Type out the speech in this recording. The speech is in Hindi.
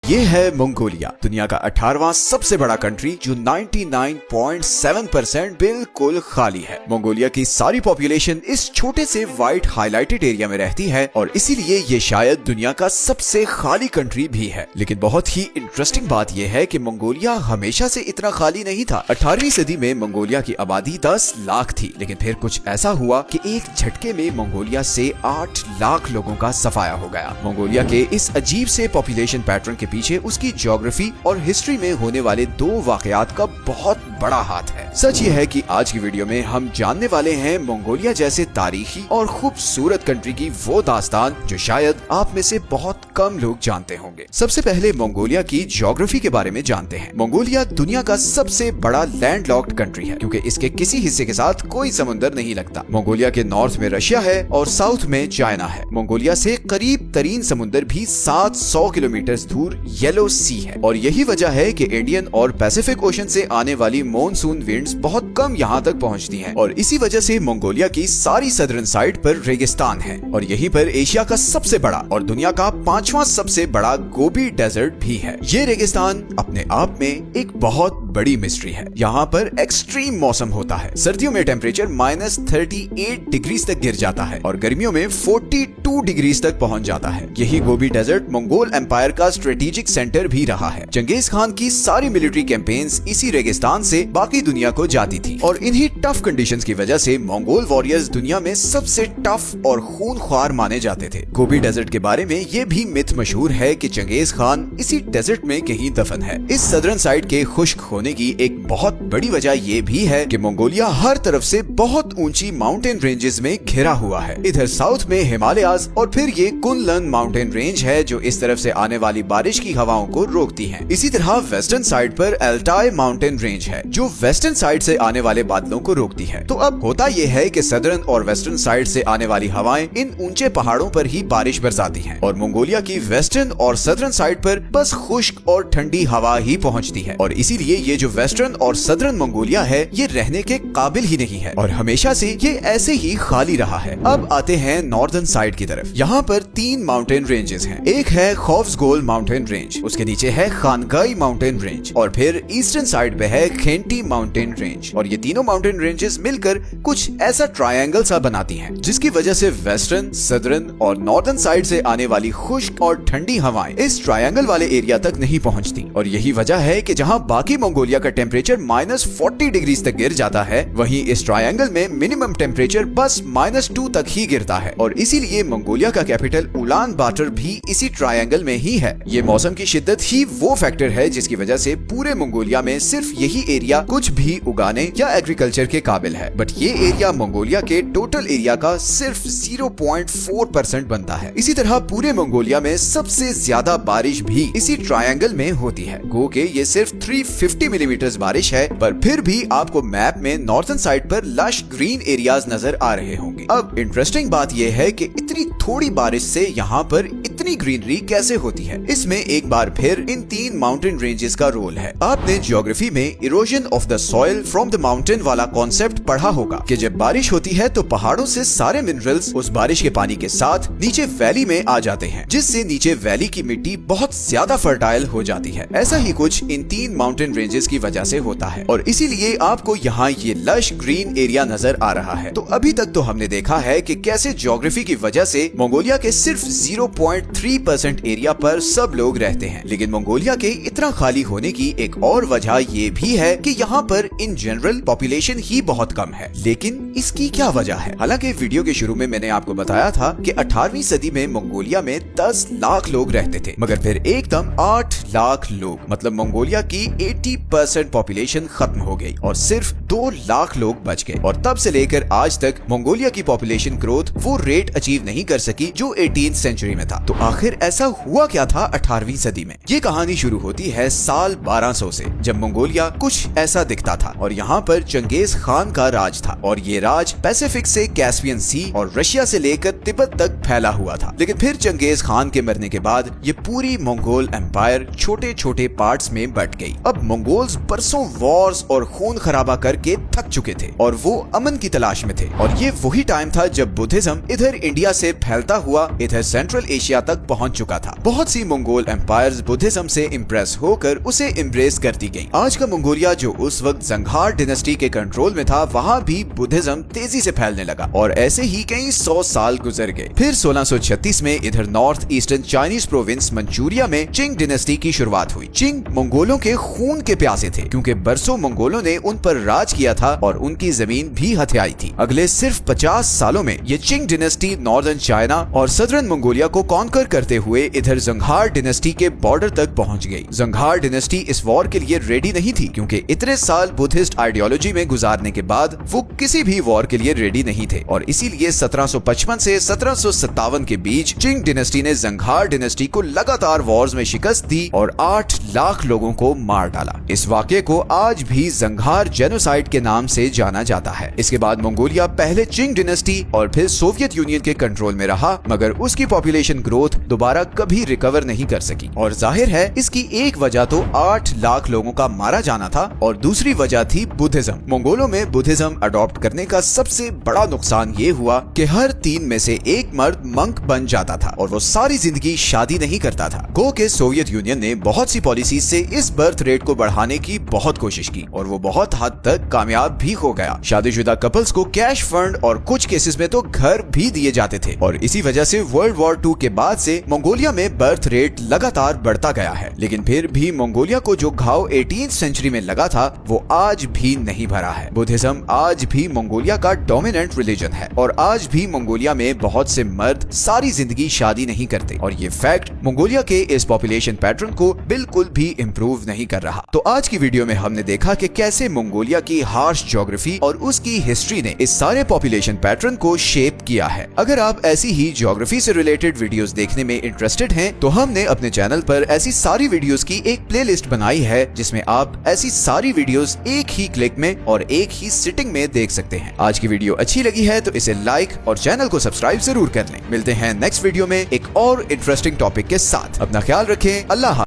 ये है मंगोलिया, दुनिया का 18वां सबसे बड़ा कंट्री जो 99.7% बिल्कुल खाली है। मंगोलिया की सारी पॉपुलेशन इस छोटे से व्हाइट हाईलाइटेड एरिया में रहती है और इसीलिए ये शायद दुनिया का सबसे खाली कंट्री भी है। लेकिन बहुत ही इंटरेस्टिंग बात यह है कि मंगोलिया हमेशा से इतना खाली नहीं था। 18वीं सदी में मंगोलिया की आबादी 10 लाख थी, लेकिन फिर कुछ ऐसा हुआ कि एक झटके में मंगोलिया से 8 लाख लोगों का सफाया हो गया। मंगोलिया के इस अजीब से पॉपुलेशन पैटर्न के पीछे उसकी ज्योग्राफी और हिस्ट्री में होने वाले 2 वाकयात का बहुत बड़ा हाथ है। सच ये है कि आज की वीडियो में हम जानने वाले हैं मंगोलिया जैसे तारीखी और खूबसूरत कंट्री की वो दास्तान जो शायद आप में से बहुत कम लोग जानते होंगे। सबसे पहले मंगोलिया की ज्योग्राफी के बारे में जानते हैं। मंगोलिया दुनिया का सबसे बड़ा लैंडलॉक्ड कंट्री है क्योंकि इसके किसी हिस्से के साथ कोई समुद्र नहीं लगता। मंगोलिया के नॉर्थ में रशिया है और साउथ में चाइना है। मंगोलिया से करीब तरीन समुद्र भी 700 किलोमीटर दूर येलो सी है और यही वजह है कि इंडियन और पैसिफिक ओशन से आने वाली मॉनसून विंड्स बहुत कम यहाँ तक पहुँचती हैं और इसी वजह से मंगोलिया की सारी सदर्न साइड पर रेगिस्तान है और यहीं पर एशिया का सबसे बड़ा और दुनिया का 5वां सबसे बड़ा गोबी डेजर्ट भी है। ये रेगिस्तान अपने आप में एक बहुत बड़ी मिस्ट्री है। यहाँ पर एक्सट्रीम मौसम होता है। सर्दियों में टेम्परेचर -38 डिग्रीज तक गिर जाता है और गर्मियों में 42 डिग्रीज तक पहुँच जाता है। यही गोबी डेजर्ट मंगोल एम्पायर का स्ट्रेटेजिक सेंटर भी रहा है। चंगेज खान की सारी मिलिट्री कैंपेन्स इसी रेगिस्तान से बाकी दुनिया को जाती थी और इन्हीं टफ कंडीशंस की वजह से मंगोल वॉरियर्स दुनिया में सबसे टफ और खूनख्वार माने जाते थे। गोबी डेजर्ट के बारे में ये भी मिथ मशहूर है कि चंगेज खान इसी डेजर्ट में कहीं दफन है। इस सदर्न साइड के खुश्क होने की एक बहुत बड़ी वजह ये भी है कि मंगोलिया हर तरफ से बहुत ऊंची माउंटेन रेंजेस में घिरा हुआ है। इधर साउथ में हिमालयाज और फिर ये कुनलन माउंटेन रेंज है जो इस तरफ से आने वाली बारिश की हवाओं को रोकती है। इसी तरह वेस्टर्न साइड पर एल्टाई माउंटेन रेंज है जो वेस्टर्न साइड से आने वाले बादलों को रोकती है। तो अब होता यह है कि सदर्न और वेस्टर्न साइड से आने वाली हवाएं इन ऊंचे पहाड़ों पर ही बारिश बरसाती हैं और मंगोलिया की वेस्टर्न और सदर्न साइड पर बस खुश्क और ठंडी हवा ही पहुंचती है और इसीलिए ये जो वेस्टर्न और सदर्न मंगोलिया है ये रहने के काबिल ही नहीं है और हमेशा से ये ऐसे ही खाली रहा है। अब आते हैं नॉर्दर्न साइड की तरफ। यहाँ पर 3 माउंटेन रेंजेस हैं। एक है खौफ्सगोल माउंटेन रेंज, उसके नीचे है खानगाई माउंटेन रेंज और फिर ईस्टर्न साइड पे है खेंटी माउंटेन रेंज और ये तीनों माउंटेन रेंजेस मिलकर कुछ ऐसा ट्रायंगल सा बनाती हैं जिसकी वजह से वेस्टर्न, सदर्न और नॉर्दर्न साइड से आने वाली खुश्क और ठंडी हवाएं इस ट्रायंगल वाले एरिया तक नहीं पहुंचती और यही वजह है कि जहां बाकी मंगोलिया का टेम्परेचर -40 डिग्री तक गिर जाता है वहीं इस ट्रायंगल में मिनिमम टेम्परेचर बस -2 तक ही गिरता है और इसीलिए मंगोलिया का कैपिटल उलान बाटर भी इसी ट्रायंगल में ही है। ये मौसम की शिद्दत ही वो फैक्टर है जिसकी वजह से पूरे मंगोलिया में सिर्फ यही एरिया कुछ भी उगाने या एग्रीकल्चर के काबिल है। बट ये एरिया मंगोलिया के टोटल एरिया का सिर्फ 0.4% बनता है। इसी तरह पूरे मंगोलिया में सबसे ज्यादा बारिश भी इसी ट्रायंगल में होती है। गो के ये सिर्फ 350 मिलीमीटर बारिश है पर फिर भी आपको मैप में नॉर्थन साइड पर लश ग्रीन एरियाज नजर आ रहे होंगे। अब इंटरेस्टिंग बात यह है कि इतनी थोड़ी बारिश से यहाँ पर इतनी ग्रीनरी कैसे होती है। इसमें एक बार फिर इन 3 माउंटेन रेंजेस का रोल है। आपने ज्योग्राफी में erosion of the soil from the mountain वाला कॉन्सेप्ट पढ़ा होगा कि जब बारिश होती है तो पहाड़ों से सारे मिनरल्स उस बारिश के पानी के साथ नीचे वैली में आ जाते हैं जिससे नीचे वैली की मिट्टी बहुत ज्यादा फर्टाइल हो जाती है। ऐसा ही कुछ इन 3 माउंटेन रेंजेस की वजह से होता है और इसीलिए आपको यहाँ ये लश ग्रीन एरिया नजर आ रहा है। तो अभी तक तो हमने देखा है कि कैसे ज्योग्राफी की वजह से मंगोलिया के सिर्फ 0.3% एरिया पर सब लोग रहते हैं, लेकिन मंगोलिया के इतना खाली होने की एक और वजह ये भी है कि यहाँ पर इन जनरल पॉपुलेशन ही बहुत कम है। लेकिन इसकी क्या वजह है? हालांकि वीडियो के शुरू में मैंने आपको बताया था कि 18वीं सदी में मंगोलिया में 10 लाख लोग रहते थे मगर फिर एकदम 8 लाख लोग मतलब मंगोलिया की 80% पॉपुलेशन खत्म हो गई और सिर्फ 2 लाख लोग बच गए और तब से लेकर आज तक मंगोलिया की पॉपुलेशन ग्रोथ वो रेट अचीव नहीं कर सकी जो 18th सेंचुरी में था। तो आखिर ऐसा हुआ क्या था 18वीं सदी में? ये कहानी शुरू होती है साल 1200 से जब मंगोलिया कुछ ऐसा दिखता था और यहाँ पर चंगेज खान का राज था और ये राज पैसिफिक से कैस्पियन सी और रशिया से लेकर तिब्बत तक फैला हुआ था। लेकिन फिर चंगेज खान के मरने के बाद ये पूरी मंगोल एम्पायर छोटे छोटे पार्ट्स में बट गई। अब मंगोल्स बरसों वॉर्स और खून खराबा करके के थक चुके थे और वो अमन की तलाश में थे। और ये वही टाइम था जब बुद्धिज्म इधर इंडिया से फैलता हुआ इधर सेंट्रल एशिया तक पहुंच चुका था। बहुत सी मंगोल एम्पायर्स बुद्धिज्म से इम्प्रेस होकर उसे इम्ब्रेस करती गयी। आज का मंगोलिया जो उस वक्त जंघार डिनेस्टी के कंट्रोल में था, वहाँ भी बुद्धिज्म तेजी से फैलने लगा और ऐसे ही कई 100 साल गुजर गए। फिर 1636 में इधर north eastern Chinese province Manchuria में चिंग डिनेस्टी की शुरुआत हुई। चिंग मंगोलों के खून के प्यासे थे क्योंकि बरसों मंगोलों ने उन पर राज किया था और उनकी जमीन भी हथियाई थी। अगले सिर्फ 50 सालों में ये चिंग डिनेस्टी नॉर्दर्न चाइना और सदर्न मंगोलिया को कॉन्कर करते हुए इधर जंघार डिनेस्टी के बॉर्डर तक पहुंच गई। जंघार डिनेस्टी इस वॉर के लिए रेडी नहीं थी क्योंकि इतने साल बुद्धिस्ट आइडियोलॉजी में गुजारने के बाद वो किसी भी वॉर के लिए रेडी नहीं थे और इसीलिए 1755 से 1757 के बीच चिंग डिनेस्टी ने जंघार डिनेस्टी को लगातार वॉर्स में शिकस्त दी और 8 लाख लोगों को मार डाला। इस वाक़ये को आज भी जंघार जेनोसाइड के नाम से जाना जाता है। इसके बाद मंगोलिया पहले चिंग डिनेस्टी और फिर सोवियत यूनियन के कंट्रोल में रहा, मगर उसकी पॉपुलेशन ग्रोथ दोबारा कभी रिकवर नहीं कर सकी और जाहिर है इसकी एक वजह तो 8 लाख लोगों का मारा जाना था और दूसरी वजह थी बुद्धिज्म। मंगोलों में बुद्धिज्म अडॉप्ट करने का सबसे बड़ा नुकसान ये हुआ कि हर 3 में से एक मर्द मंक बन जाता था और वो सारी जिंदगी शादी नहीं करता था। गो के सोवियत यूनियन ने बहुत सी पॉलिसीज से इस बर्थ रेट को बढ़ाने की बहुत कोशिश की और वो बहुत हद तक कामयाब भी हो गया। शादीशुदा कपल्स को कैश फंड और कुछ केसेस में तो घर भी दिए जाते थे और इसी वजह से वर्ल्ड वॉर 2 के बाद से मंगोलिया में बर्थ रेट लगातार बढ़ता गया है। लेकिन फिर भी मंगोलिया को जो घाव 18th सेंचुरी में लगा था वो आज भी नहीं भरा है। बुद्धिज्म आज भी मंगोलिया का डोमिनेंट रिलीजन है और आज भी मंगोलिया में बहुत से मर्द सारी जिंदगी शादी नहीं करते और ये फैक्ट मंगोलिया के इस पॉपुलेशन पैटर्न को बिल्कुल भी इम्प्रूव नहीं कर रहा। तो आज की वीडियो में हमने देखा कि कैसे मंगोलिया की हार्श ज्योग्राफी और उसकी हिस्ट्री ने इस सारे पॉपुलेशन पैटर्न को शेप किया है। अगर आप ऐसी ही ज्योग्राफी से रिलेटेड वीडियोस देखने में इंटरेस्टेड हैं, तो हमने अपने चैनल पर ऐसी सारी वीडियोस की एक प्लेलिस्ट बनाई है जिसमें आप ऐसी सारी वीडियोस एक ही क्लिक में और एक ही सिटिंग में देख सकते हैं। आज की वीडियो अच्छी लगी है तो इसे लाइक और चैनल को सब्सक्राइब जरूर कर लें। मिलते हैं नेक्स्ट वीडियो में एक और इंटरेस्टिंग टॉपिक के साथ। अपना ख्याल रखें। अल्लाह।